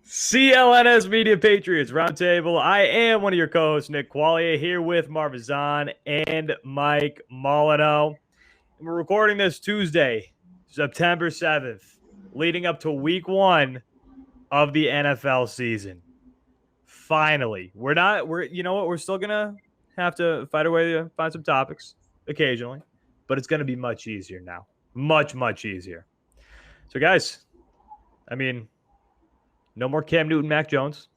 CLNS Media Patriots Roundtable. I am one of your co-hosts, Nick Quaglia, here with Marv, Ezhan, and Mike Molyneaux. And we're recording this Tuesday, September 7th, leading up to week 1 of the NFL season. Finally. We're still going to have to fight our way to find some topics occasionally, but it's going to be much easier now. Much, much easier. So, guys, no more Cam Newton, Mac Jones.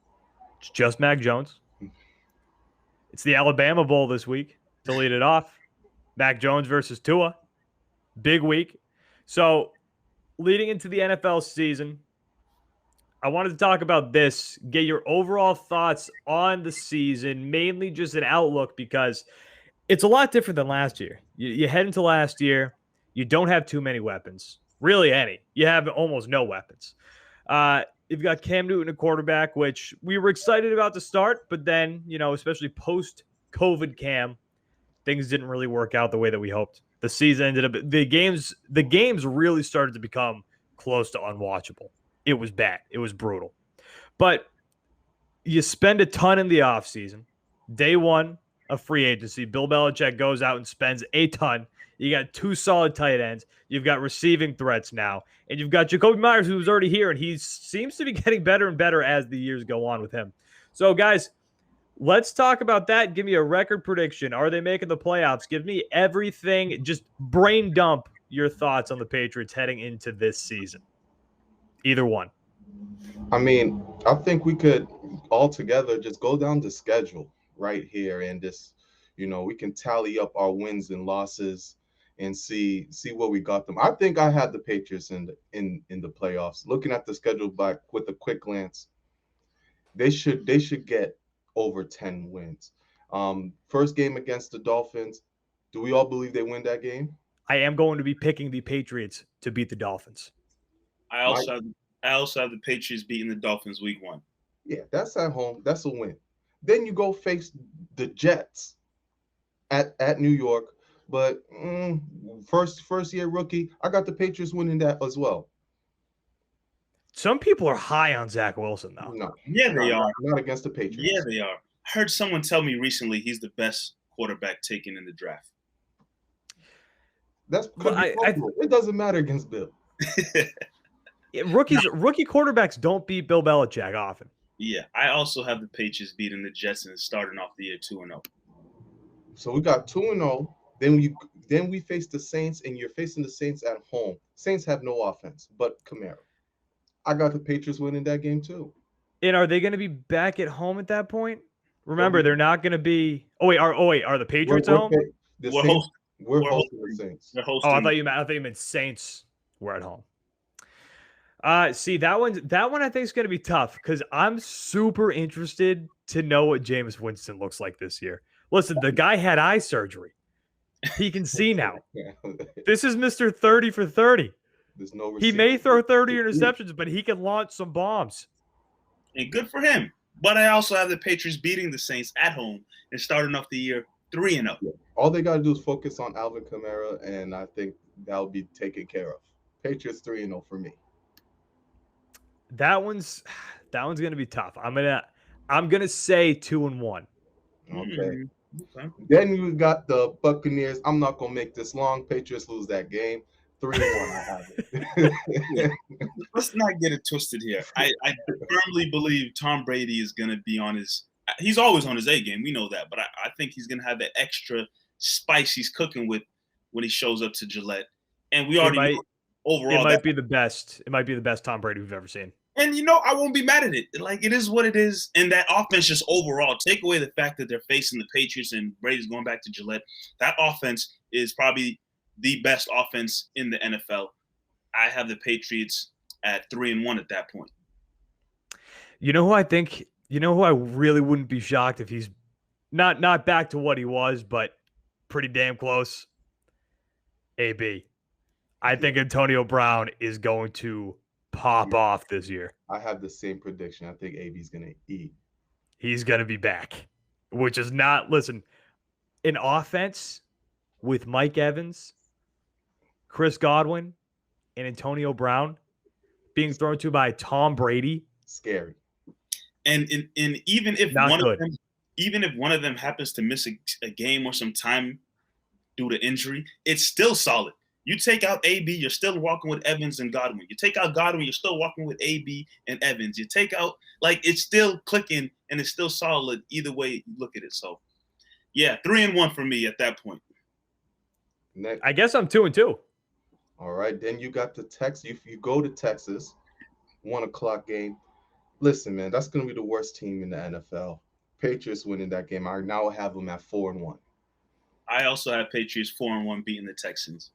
It's just Mac Jones. It's the Alabama Bowl this week to lead it off. Mac Jones versus Tua. Big week. So, leading into the NFL season, I wanted to talk about this, get your overall thoughts on the season, mainly just an outlook because it's a lot different than last year. You head into last year, you don't have too many weapons. Really any. You have almost no weapons. You've got Cam Newton, a quarterback, which we were excited about to start, but then, especially post-COVID Cam, things didn't really work out the way that we hoped. The season ended up the games really started to become close to unwatchable. It was bad. It was brutal. But you spend a ton in the offseason. Day one of free agency, Bill Belichick goes out and spends a ton. You got 2 solid tight ends. You've got receiving threats now. And you've got Jacoby Myers, who's already here, and he seems to be getting better and better as the years go on with him. So, guys, let's talk about that. Give me a record prediction. Are they making the playoffs? Give me everything. Just brain dump your thoughts on the Patriots heading into this season. Either one. I think we could all together just go down the schedule right here and just, we can tally up our wins and losses and see where we got them. I think I had the Patriots in the playoffs. Looking at the schedule back with a quick glance, they should get over 10 wins. First game against the Dolphins. Do we all believe they win that game? I am going to be picking the Patriots to beat the Dolphins. I also have the Patriots beating the Dolphins week 1. Yeah, that's at home. That's a win. Then you go face the Jets at New York. But first year rookie, I got the Patriots winning that as well. Some people are high on Zach Wilson, though. No. Yeah, they are. Not against the Patriots. Yeah, they are. I heard someone tell me recently he's the best quarterback taken in the draft. It doesn't matter against Bill. Rookie quarterbacks don't beat Bill Belichick often. Yeah, I also have the Patriots beating the Jets and starting off the year 2-0. So we got 2-0. Then we face the Saints, and you're facing the Saints at home. Saints have no offense, but Kamara. I got the Patriots winning that game too. And are they going to be back at home at that point? Remember, they're not going to be. Are the Patriots at home? We're hosting the Saints. I thought you meant Saints were at home. See, that one I think is going to be tough because I'm super interested to know what Jameis Winston looks like this year. Listen, the guy had eye surgery. He can see now. This is Mr. 30 for 30. He may throw 30 interceptions, but he can launch some bombs. And good for him. But I also have the Patriots beating the Saints at home and starting off the year 3-0. All they got to do is focus on Alvin Kamara, and I think that'll be taken care of. Patriots 3-0 for me. That one's going to be tough. I'm gonna say 2-1. Okay. Then you got the Buccaneers. I'm not gonna make this long. Patriots lose that game. 3-1. I have it. Let's not get it twisted here. I firmly believe Tom Brady is gonna be on his. He's always on his A game. We know that, but I think he's gonna have that extra spice he's cooking with when he shows up to Gillette. And we already know overall it might be the best. It might be the best Tom Brady we've ever seen. And, I won't be mad at it. Like, it is what it is. And that offense just overall, take away the fact that they're facing the Patriots and Brady's going back to Gillette. That offense is probably the best offense in the NFL. I have the Patriots at 3-1 at that point. You know who I really wouldn't be shocked if he's not back to what he was, but pretty damn close? AB. I think Antonio Brown is going to pop off this year. I have the same prediction. I think AB's going to eat. He's going to be back, which is not, listen, an offense with Mike Evans, Chris Godwin, and Antonio Brown being thrown to by Tom Brady scary. And even if Not one good. of them, even if one of them happens to miss a game or some time due to injury, it's still solid. You take out AB, you're still walking with Evans and Godwin. You take out Godwin, you're still walking with AB and Evans. You take out, like, it's still clicking and it's still solid either way you look at it. So, yeah, 3-1 for me at that point. Next. I guess I'm 2-2. All right, then you got the Texas. You go to Texas, 1 o'clock game. Listen, man, that's going to be the worst team in the NFL. Patriots winning that game. I now have them at 4-1. I also have Patriots 4-1 beating the Texans.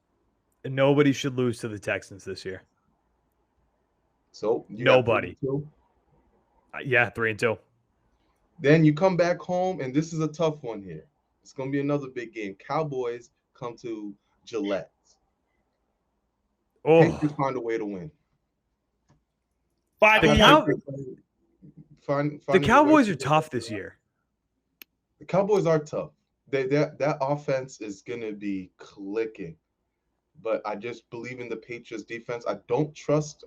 Nobody should lose to the Texans this year. So nobody. 3-2? Yeah, 3-2. Then you come back home, and this is a tough one here. It's going to be another big game. Cowboys come to Gillette. Oh, Patriots find a way to win. 5-1. The Cowboys are tough this year. The Cowboys are tough. That offense is going to be clicking. But I just believe in the Patriots defense. I don't trust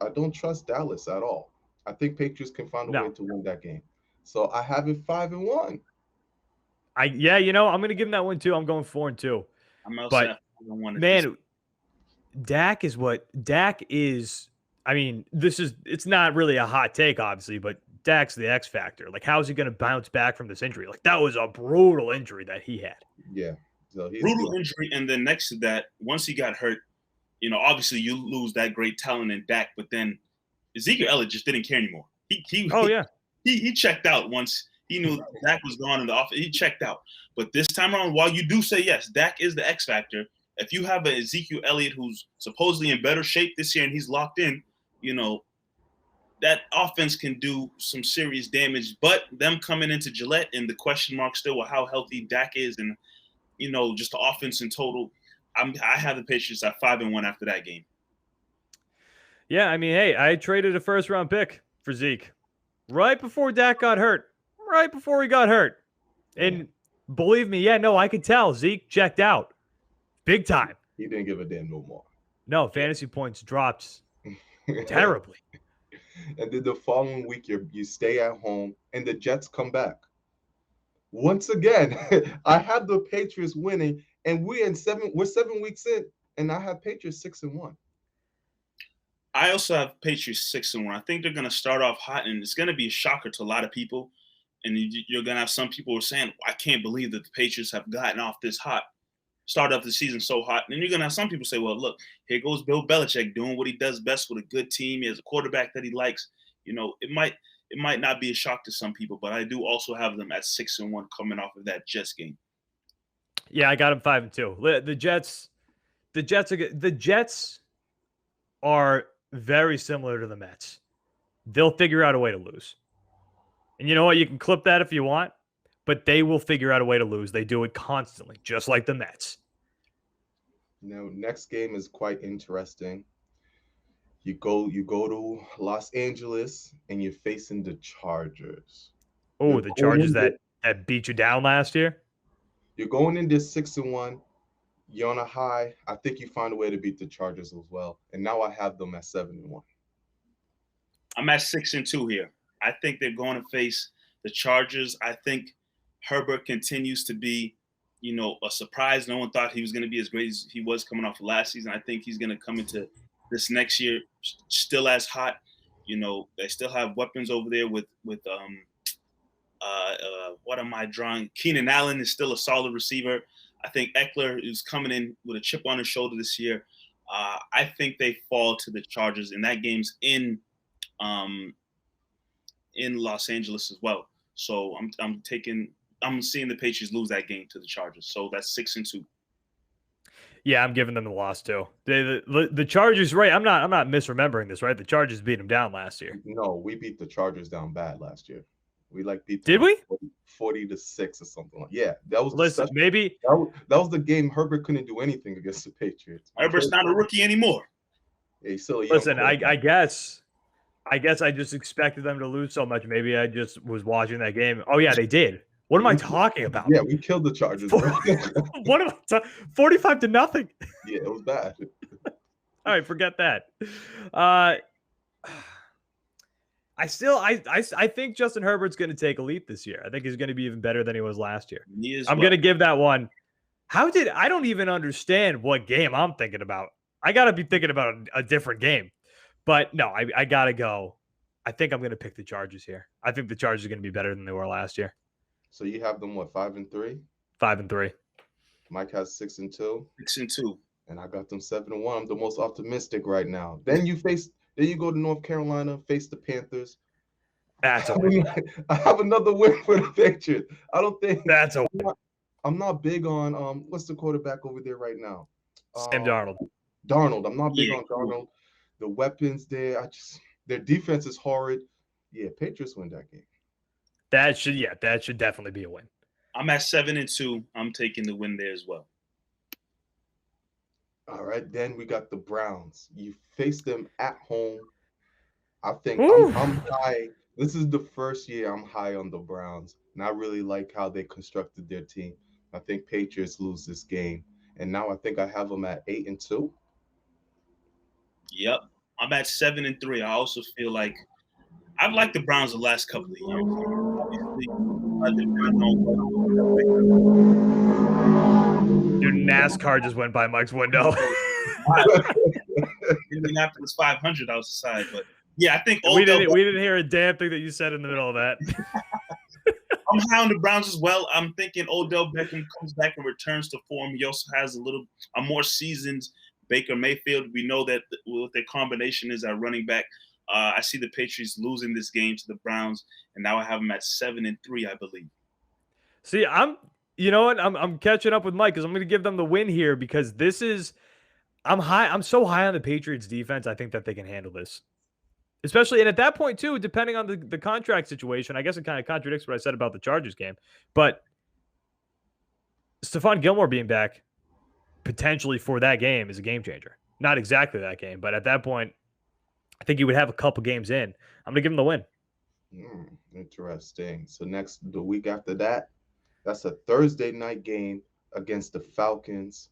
Dallas at all. I think Patriots can find a way to win that game. So I have it 5-1. I'm going to give them that one too. I'm going 4-2. I'm also at 5-1. Man, Dak is. I mean, it's not really a hot take, obviously, but Dak's the X factor. Like, how is he going to bounce back from this injury? Like, that was a brutal injury that he had. Yeah. So brutal injury. And then next to that, once he got hurt, obviously you lose that great talent in Dak, but then Ezekiel Elliott just didn't care anymore. He checked out once he knew Dak was gone in the offense. He checked out. But this time around, while you do say yes, Dak is the X factor, if you have an Ezekiel Elliott who's supposedly in better shape this year and he's locked in, that offense can do some serious damage. But them coming into Gillette and the question mark still with how healthy Dak is and, just the offense in total, I have the Patriots at 5-1 after that game. Yeah, I mean, hey, I traded a first-round pick for Zeke right before Dak got hurt. Right before he got hurt. And believe me, I could tell Zeke checked out. Big time. He didn't give a damn no more. No, fantasy points dropped terribly. And then the following week, you stay at home, and the Jets come back. Once again, I have the Patriots winning, and we're 7 weeks in, and I have Patriots 6-1. I also have Patriots 6-1. I think they're going to start off hot, and it's going to be a shocker to a lot of people. And you're going to have some people who are saying, I can't believe that the Patriots have gotten off this hot, started off the season so hot. And then you're going to have some people say, well, look, here goes Bill Belichick doing what he does best with a good team. He has a quarterback that he likes. It might not be a shock to some people, but I do also have them at 6-1 coming off of that Jets game. Yeah, I got them 5-2. The Jets are very similar to the Mets. They'll figure out a way to lose. And you know what? You can clip that if you want, but they will figure out a way to lose. They do it constantly, just like the Mets. Now, next game is quite interesting. You go to Los Angeles, and you're facing the Chargers. Oh, the Chargers that beat you down last year? You're going in this 6-1. You're on a high. I think you find a way to beat the Chargers as well. And now I have them at 7-1. I'm at 6-2 here. I think they're going to face the Chargers. I think Herbert continues to be, a surprise. No one thought he was going to be as great as he was coming off of last season. I think he's going to come into this next year still as hot. They still have weapons over there with what am I drawing? Keenan Allen is still a solid receiver. I think Eckler is coming in with a chip on his shoulder this year. I think they fall to the Chargers, and that game's in Los Angeles as well. So I'm seeing the Patriots lose that game to the Chargers. So that's 6-2. Yeah, I'm giving them the loss too. The Chargers, right? I'm not misremembering this, right? The Chargers beat them down last year. No, we beat the Chargers down bad last year. We beat them. Did we? 40-6 or something like. Yeah, that was. Listen, maybe that was the game Herbert couldn't do anything against the Patriots. Herbert's not a rookie anymore. Hey, so listen, I guess I just expected them to lose so much. Maybe I just was watching that game. Oh yeah, they did. What am I talking about? Yeah, we killed the Chargers. What am I 45-0? Yeah, it was bad. All right, forget that. I think Justin Herbert's going to take a leap this year. I think he's going to be even better than he was last year. I'm going to give that one. I don't even understand what game I'm thinking about. I got to be thinking about a different game. But no, I got to go. I think I'm going to pick the Chargers here. I think the Chargers are going to be better than they were last year. So you have them, what, 5-3? 5-3. Mike has 6-2. 6-2. And I got them 7-1. I'm the most optimistic right now. Then you go to North Carolina, face the Panthers. That's a win. I have another win for the Patriots. I don't think that's a win. I'm not big on what's the quarterback over there right now? Sam Darnold. I'm not big on Darnold. The weapons there, their defense is horrid. Yeah, Patriots win that game. That should definitely be a win. I'm at 7-2. I'm taking the win there as well. All right, then we got the Browns. You face them at home. I think I'm high. This is the first year I'm high on the Browns, and I really like how they constructed their team. I think Patriots lose this game, and now I think I have them at 8-2. Yep, I'm at 7-3. I also feel like I've liked the Browns the last couple of years. Obviously, Dude, NASCAR just went by Mike's window. Indianapolis 500 outside, but yeah, I think we didn't hear a damn thing that you said in the middle of that. I'm high on the Browns as well. I'm thinking Odell Beckham comes back and returns to form. He also has a more seasoned Baker Mayfield. We know that what their combination is at running back. I see the Patriots losing this game to the Browns, and now I have them at 7-3, I believe. See, I'm catching up with Mike because I'm going to give them the win here because I'm so high on the Patriots defense. I think that they can handle this. Especially, and at that point, too, depending on the contract situation, I guess it kind of contradicts what I said about the Chargers game. But Stephon Gilmore being back potentially for that game is a game changer. Not exactly that game, but at that point, I think you would have a couple games in. I'm going to give him the win. Interesting. So the week after that, that's a Thursday night game against the Falcons.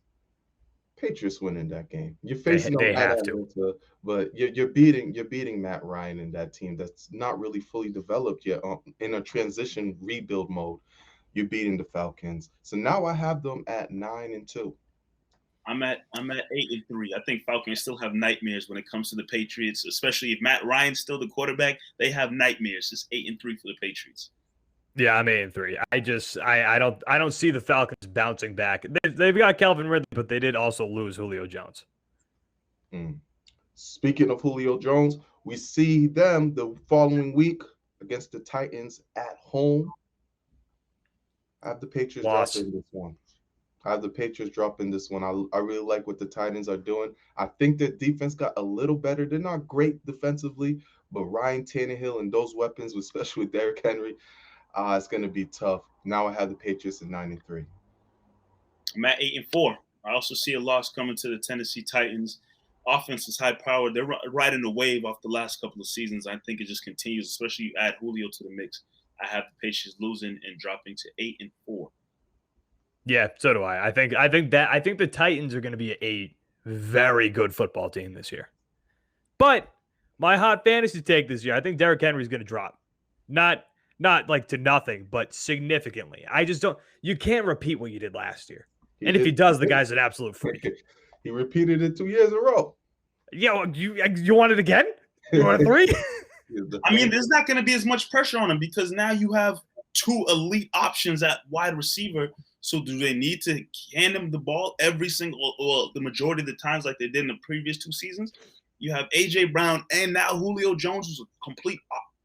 Patriots winning that game. You're facing they have to, but you're beating Matt Ryan in that team that's not really fully developed yet in a transition rebuild mode. You're beating the Falcons. So now I have them at 9-2. I'm at 8-3. I think Falcons still have nightmares when it comes to the Patriots, especially if Matt Ryan's still the quarterback. They have nightmares. It's 8-3 for the Patriots. Yeah, I'm 8-3. I don't see the Falcons bouncing back. They've got Calvin Ridley, but they did also lose Julio Jones. Speaking of Julio Jones, we see them the following week against the Titans at home. I have the Patriots dropping this one. I really like what the Titans are doing. I think their defense got a little better. They're not great defensively, but Ryan Tannehill and those weapons, especially with Derrick Henry, it's going to be tough. Now I have the Patriots at 9-3. I'm at 8-4. I also see a loss coming to the Tennessee Titans. Offense is high-powered. They're riding the wave off the last couple of seasons. I think it just continues, especially you add Julio to the mix. I have the Patriots losing and dropping to 8-4. Yeah, so do I. I think the Titans are going to be a very good football team this year. But my hot fantasy take this year, I think Derrick Henry is going to drop. Not like to nothing, but significantly. I just don't. You can't repeat what you did last year. And if he does, the guy's an absolute freak. He repeated it 2 years in a row. Yeah, you want it again? You want a 3? I mean, there's not going to be as much pressure on him because now you have 2 elite options at wide receiver. So do they need to hand him the ball every single or the majority of the times like they did in the previous 2 seasons? You have A.J. Brown and now Julio Jones, who's a complete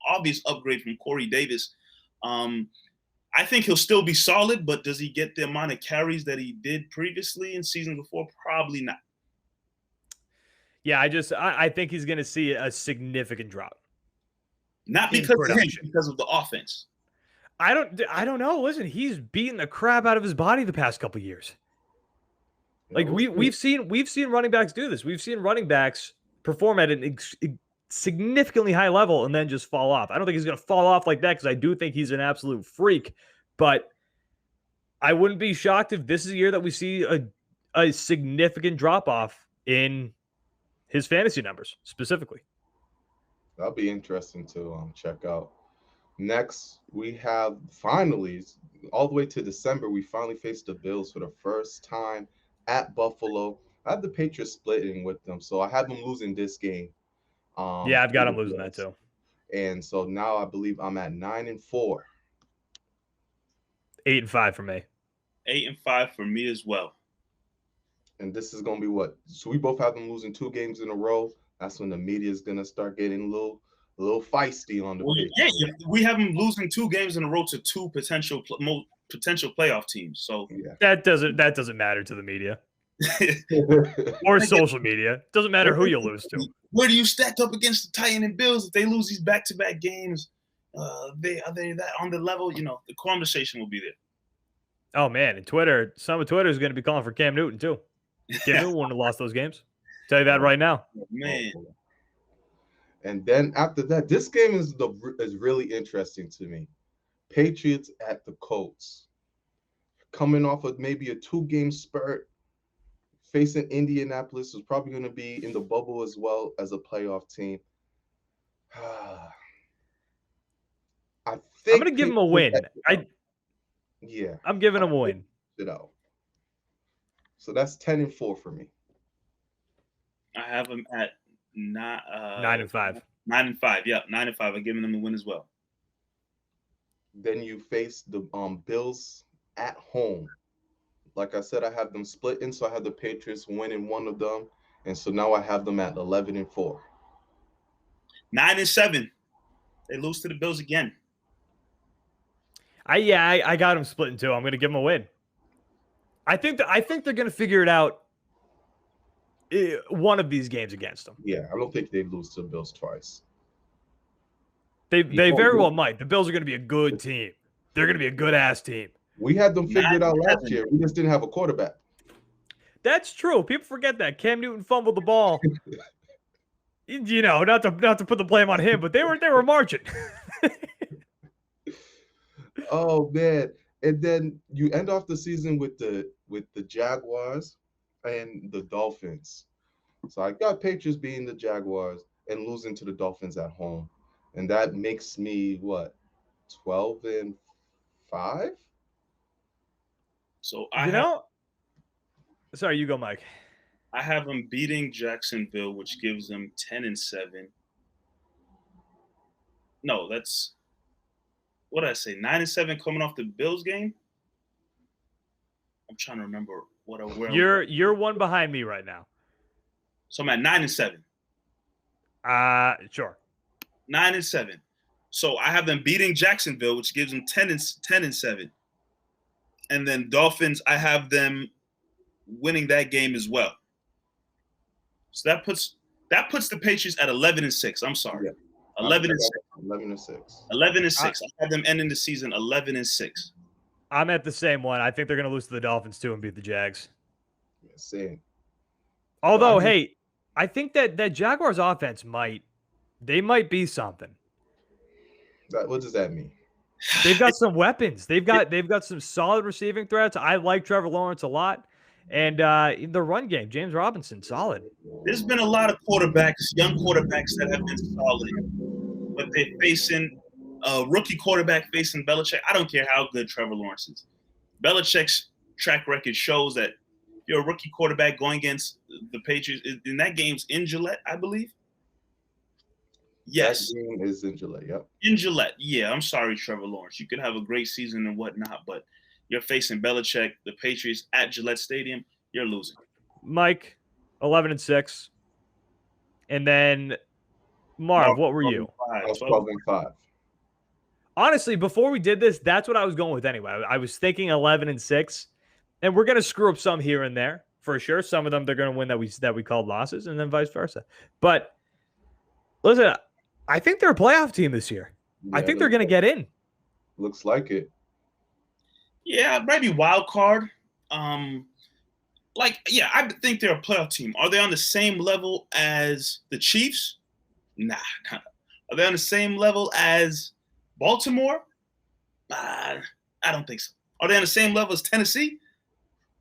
obvious upgrade from Corey Davis. I think he'll still be solid, but does he get the amount of carries that he did previously in season before? Probably not. Yeah, I think he's going to see a significant drop. Not because of him, because of the offense. I don't know. Listen, he's beaten the crap out of his body the past couple of years. Like we've seen running backs do this. We've seen running backs perform at an significantly high level and then just fall off. I don't think he's going to fall off like that because I do think he's an absolute freak. But I wouldn't be shocked if this is a year that we see a significant drop off in his fantasy numbers specifically. That'll be interesting to check out. Next, we have finally, all the way to December, we finally faced the Bills for the first time at Buffalo. I have the Patriots splitting with them, so I have them losing this game. Yeah, I've to got the them losing that Bills. too. And so now I believe I'm at 9-4. 8-5 for me. 8-5 for me as well. And this is gonna be what? So we both have them losing 2 games in a row. That's when the media is gonna start getting a little feisty on the Well, pitch. we have them losing 2 games in a row to 2 potential playoff teams. So Yeah. That doesn't matter to the media or social media. Doesn't matter who you lose to. where do you stack up against the Titans and Bills if they lose these back-to-back games? Are they that on the level? You know, the conversation will be there. Oh man, and Twitter, some of Twitter is going to be calling for Cam Newton too. Cam Newton wouldn't have lost those games. Tell you that right now. Man, And then after that, this game is really interesting to me. Patriots at the Colts, coming off of maybe a 2-game spurt, facing Indianapolis, who's probably going to be in the bubble as well as a playoff team. I think I'm going to give him a win. I'm giving him a win. So that's 10-4 for me. I have them at 9-5. 9-5. Yeah, 9-5. I'm giving them a win as well. Then you face the Bills at home. Like I said, I have them splitting, so I have the Patriots winning one of them, and so now I have them at 11-4. 9-7. They lose to the Bills again. I got them splitting too. I'm going to give them a win. I think they're going to figure it out. One of these games against them. Yeah, I don't think they lose to the Bills twice. They very well might. The Bills are going to be a good team. They're going to be a good ass team. We had them figured out last year. We just didn't have a quarterback. That's true. People forget that Cam Newton fumbled the ball. You know, not to put the blame on him, but they were marching. Oh man! And then you end off the season with the Jaguars and the Dolphins. So I got Patriots beating the Jaguars and losing to the Dolphins at home, and that makes me what, 12-5. So Sorry, you go, Mike. I have them beating Jacksonville, which gives them 10-7. No, that's what did I say? 9-7 coming off the Bills game. I'm trying to remember where you're one behind me right now. So I'm at 9-7. Sure. 9-7. So I have them beating Jacksonville, which gives them 10-7. And then Dolphins, I have them winning that game as well. So that puts the Patriots at 11-6. I'm sorry. Yeah. 11-6. 11-6. 11-6. I have them ending the season 11-6. I'm at the same one. I think they're going to lose to the Dolphins too and beat the Jags. Yeah, same. Although, hey, I think that Jaguars offense might be something. What does that mean? They've got some weapons. They've got some solid receiving threats. I like Trevor Lawrence a lot. And the run game, James Robinson, solid. There's been a lot of young quarterbacks that have been solid, but they're facing a rookie quarterback facing Belichick. I don't care how good Trevor Lawrence is. Belichick's track record shows that if you're a rookie quarterback going against the Patriots, in that game's in Gillette, I believe. Yes. That game is in Gillette, yep. In Gillette, yeah. I'm sorry, Trevor Lawrence. You could have a great season and whatnot, but you're facing Belichick, the Patriots at Gillette Stadium. You're losing. Mike, 11-6. And then, Marv, what were you? I was 12-5. Honestly, before we did this, that's what I was going with anyway. I was thinking 11-6. And we're going to screw up some here and there, for sure. Some of them they're going to win that we called losses, and then vice versa. But, listen, I think they're a playoff team this year. Yeah, I think they're going to get in. Looks like it. Yeah, maybe wild card. I think they're a playoff team. Are they on the same level as the Chiefs? Nah. Are they on the same level as Baltimore? I don't think so. Are they on the same level as Tennessee?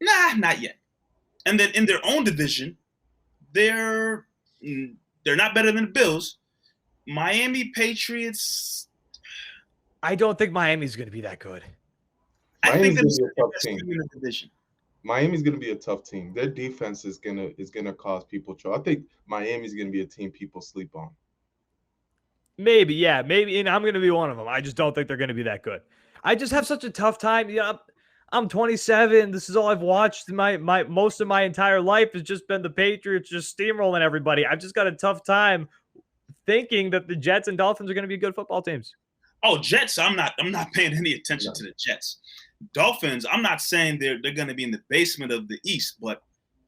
Nah, not yet. And then in their own division, they're not better than the Bills. Miami Patriots. I don't think Miami's going to be that good. I think Miami's they're gonna be a tough the best team. team in the division. Miami's gonna be a tough team. Their defense is gonna cause people trouble. I think Miami's gonna be a team people sleep on. Maybe, yeah, maybe, and I'm going to be one of them. I just don't think they're going to be that good. I just have such a tough time. Yeah, I'm 27. This is all I've watched. My most of my entire life has just been the Patriots just steamrolling everybody. I've just got a tough time thinking that the Jets and Dolphins are going to be good football teams. Oh, Jets. I'm not paying any attention to the Jets. Dolphins. I'm not saying they're going to be in the basement of the East, but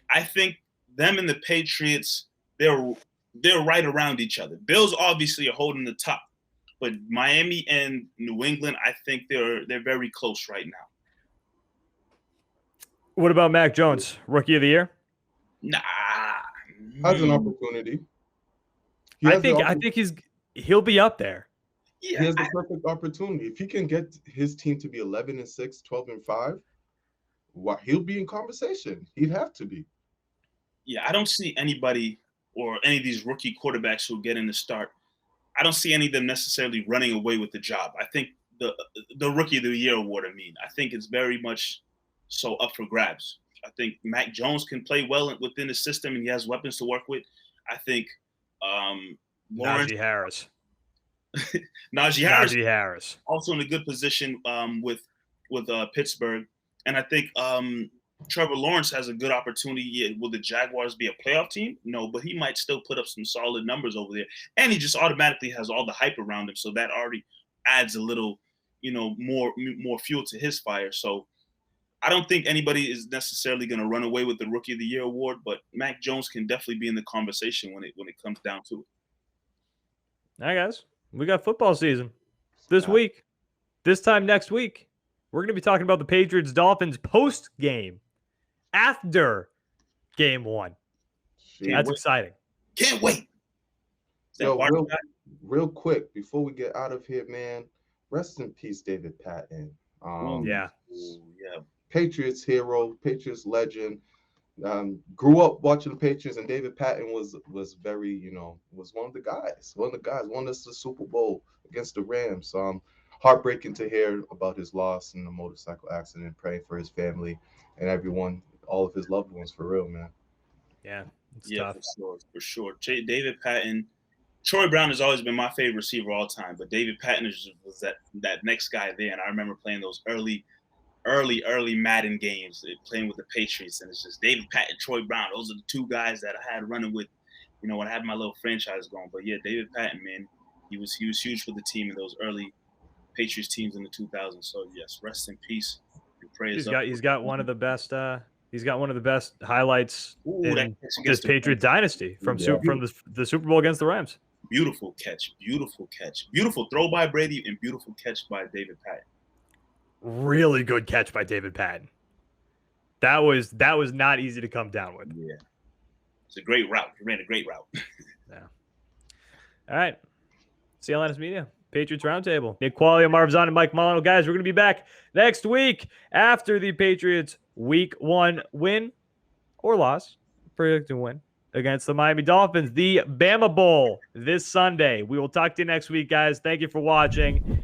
I think them and the Patriots, they're right around each other. Bills obviously are holding the top, but Miami and New England, I think they're very close right now. What about Mac Jones, Rookie of the Year? Nah, Has an opportunity. I think he'll be up there. He has the perfect opportunity. If he can get his team to be 11-6, 12-5, he'll be in conversation. He'd have to be. Yeah, I don't see anybody or any of these rookie quarterbacks who get in the start. I don't see any of them necessarily running away with the job. I think the Rookie of the Year award, I think it's very much so up for grabs. I think Mac Jones can play well within the system, and he has weapons to work with. I think Najee Harris. Najee Harris also in a good position with Pittsburgh, and I think Trevor Lawrence has a good opportunity. Will the Jaguars be a playoff team? No, but he might still put up some solid numbers over there, and he just automatically has all the hype around him, so that already adds a little, more fuel to his fire. So I don't think anybody is necessarily going to run away with the Rookie of the Year award, but Mac Jones can definitely be in the conversation when it comes down to it. All right, guys, we got football season this week. This time next week, we're going to be talking about the Patriots-Dolphins post-game after Game 1. That's exciting. Can't wait. Yo, real quick, before we get out of here, man, rest in peace, David Patton. Yeah. Patriots hero, Patriots legend. Grew up watching the Patriots, and David Patton was very, was one of the guys, won us the Super Bowl against the Rams. Heartbreaking to hear about his loss in the motorcycle accident. Praying for his family and everyone, all of his loved ones, for real, man. Yeah, it's tough. For sure. David Patton, Troy Brown has always been my favorite receiver all time, but David Patton was that next guy there, and I remember playing those early Madden games, playing with the Patriots, and it's just David Patton, Troy Brown. Those are the two guys that I had running with, when I had my little franchise going. But yeah, David Patton, man, he was huge for the team in those early Patriots teams in the 2000s. So yes, rest in peace. And praise. He's got one of the best. He's got one of the best highlights in this Patriot dynasty from the Super Bowl against the Rams. Beautiful catch, beautiful throw by Brady, and beautiful catch by David Patton. Really good catch by David Patton. That was not easy to come down with. Yeah, it's a great route. He ran a great route. Yeah. All right, CLNS Media Patriots Roundtable. Nick Quaglia, Marv, Ezhan, and Mike Molyneaux. Guys, we're going to be back next week after the Patriots Week 1 win or loss, predicted win against the Miami Dolphins, the Bama Bowl this Sunday. We will talk to you next week, guys. Thank you for watching.